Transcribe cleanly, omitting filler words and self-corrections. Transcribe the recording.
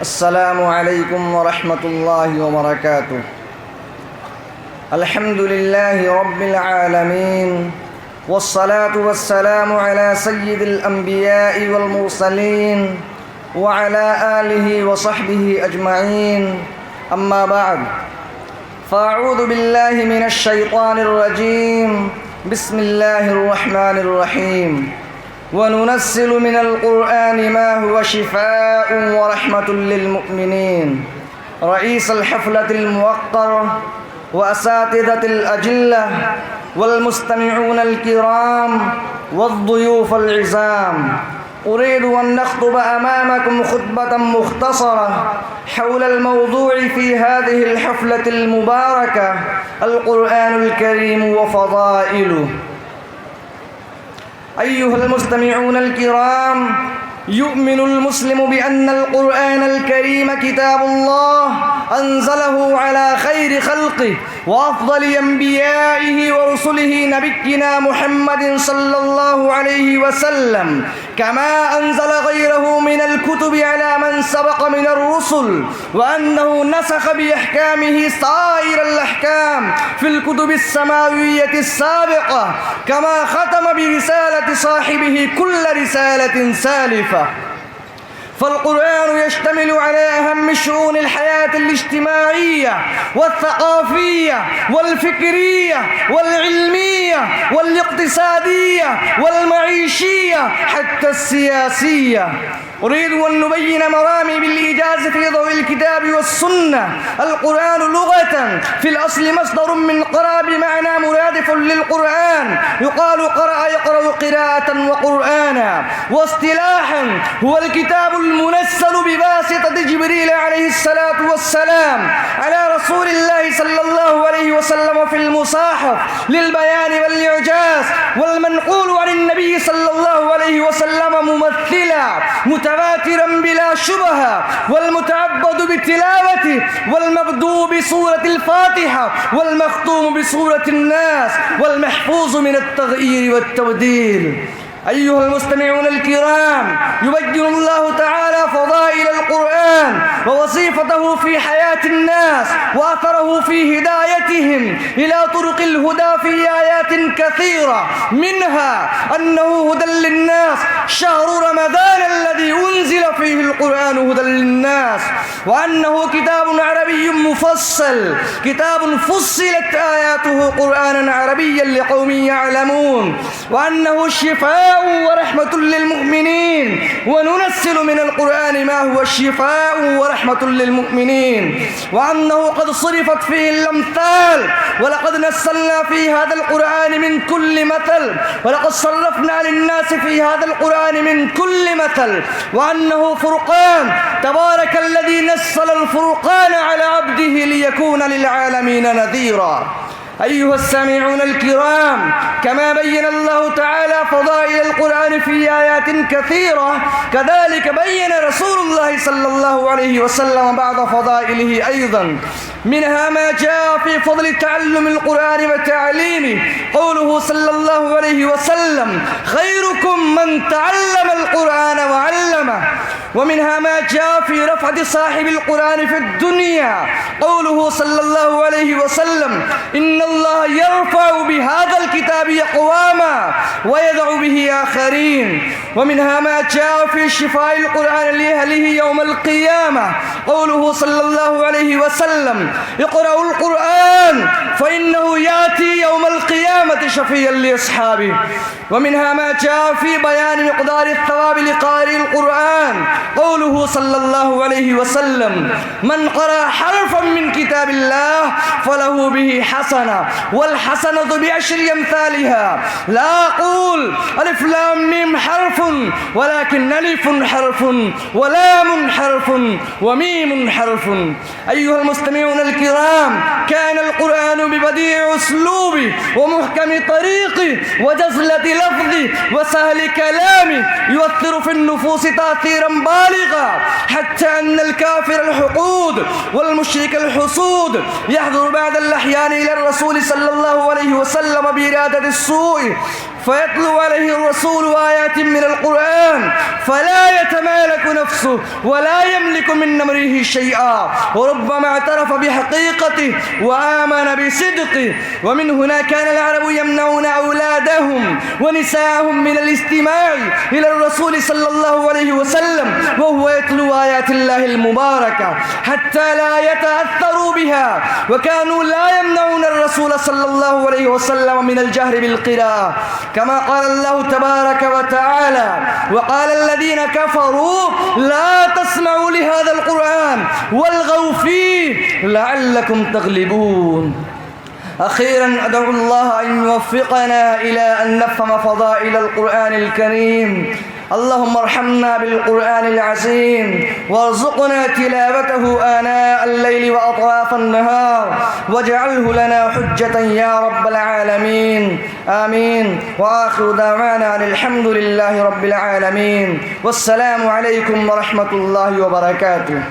السلام عليكم ورحمة الله وبركاته. الحمد لله رب العالمين، والصلاة والسلام على سيد الأنبياء والمرسلين وعلى آله وصحبه أجمعين. أما بعد، فأعوذ بالله من الشيطان الرجيم. بسم الله الرحمن الرحيم. وننزل من القرآن ما هو شفاء ورحمة للمؤمنين. رئيس الحفلة الموقر وأساتذة الأجلة والمستمعون الكرام والضيوف العزام، أريد أن نخطب أمامكم خطبة مختصرة حول الموضوع في هذه الحفلة المباركة: القرآن الكريم وفضائله. أيها المستمعون الكرام، يؤمن المسلم بأن القرآن الكريم كتاب الله أنزله على خير خلقه وأفضل أنبيائه ورسله نبينا محمد صلى الله عليه وسلم، كما أنزل غيره من الكتب على من سبق من الرسل، وأنه نسخ بأحكامه سائر الأحكام في الكتب السماوية السابقة، كما ختم برسالة صاحبه كل رسالة سالفة. فالقرآن يشتمل على أهم شؤون الحياة الاجتماعية والثقافية والفكرية والعلمية والاقتصادية والمعيشية حتى السياسية. أريد أن نبين مرامي بالإيجاز في ضوء الكتاب والسنة. القرآن لغة في الأصل مصدر من قرأ بمعنى مرادف للقرآن، يقال قرأ يقرأ قراءة وقرآنا. واصطلاحا هو الكتاب المنزل بواسطة جبريل عليه الصلاة والسلام على رسول الله صلى الله عليه وسلم في المصاحف للبيان والإعجاز، والمنقول عن النبي صلى الله عليه وسلم ممثلا متواترا بلا شبهة، والمتعبد بتلاوته، والمبدوء بسورة الفاتحة، والمختوم بسورة الناس، والمحفوظ من التغيير والتبديل. أيها المستمعون الكرام، يبين الله تعالى فضائل القرآن ووظيفته في حياة الناس وأثره في هدايتهم إلى طرق الهدى في آيات كثيرة، منها أنه هدى للناس، شهر رمضان الذي أنزل فيه القرآن هدى للناس، وأنه كتاب عربي مفصل، كتاب فصلت آياته قرآنا عربيا لقوم يعلمون، وأنه شفاء ورحمة للمؤمنين. وننزل من القرآن ما هو شفاء ورحمة للمؤمنين، وأنه قد صرفت فيه الأمثال، ولقد نزلنا في هذا القرآن من كل مثل، ولقد صرفنا للناس في هذا القرآن من كل مثل، وأنه فرقان. تبارك الذي نزل الفرقان على عبده ليكون للعالمين نذيرا. أيها السامعون الكرام، كما بين الله تعالى فضائل القرآن في آيات كثيرة، كذلك بين رسول الله صلى الله عليه وسلم بعض فضائله أيضا. منها ما جاء في فضل تعلم القرآن وتعليمه، قوله صلى الله عليه وسلم: خيركم من تعلم القرآن وعلمه. ومنها ما جاء في رفعة صاحب القرآن في الدنيا، قوله صلى الله عليه وسلم: إن الله يرفع بهذا الكتاب أقواما ويدع به آخرين. ومنها ما جاء في شفاء القرآن لأهله يوم القيامة، قوله صلى الله عليه وسلم: اقرأوا القرآن فإنه يأتي يوم القيامة شفيعا لأصحابه. ومنها ما جاء في بيان مقدار الثواب لقارئ القرآن، قوله صلى الله عليه وسلم: من قرأ حرفا من كتاب الله فله به حسنة، والحسنة بعشر أمثالها. لا أقول ألف لام ميم حرف، ولكن ألف حرف ولام حرف وميم حرف. أيها المستمعون الكرام، كان القرآن ببديع أسلوبه ومحكم طريقه وجزلة لفظه وسهل كلامه يؤثر في النفوس تأثيرا بالغا، حتى أن الكافر الحقود والمشرك الحسود يحضر بعد الأحيان إلى الرسول صلى الله عليه وسلم بإرادة السوء، فيتلو عليه الرسول آيات من القرآن فلا يتمالك نفسه ولا يملك من أمره شيئا، وربما اعترف بحقيقته وآمن بصدقه. ومن هنا كان العرب يمنعون أولادهم ونساءهم من الاستماع إلى الرسول صلى الله عليه وسلم وهو يتلو آيات الله المباركة حتى لا يتأثروا بها، وكانوا لا يمنعون الرسول صلى الله عليه وسلم من الجهر بالقراءة، كما قال الله تبارك وتعالى: وقال الذين كفروا لا تسمعوا لهذا القرآن والغوا فيه لعلكم تغلبون. أخيرا أدعو الله أن يوفقنا إلى أن نفهم فضائل القرآن الكريم. اللهم ارحمنا بالقرآن العظيم وارزقنا تلاوته آناء الليل وأطراف النهار، واجعله لنا حجة يا رب العالمين، آمين. وآخر دعوانا أن الحمد لله رب العالمين، والسلام عليكم ورحمة الله وبركاته.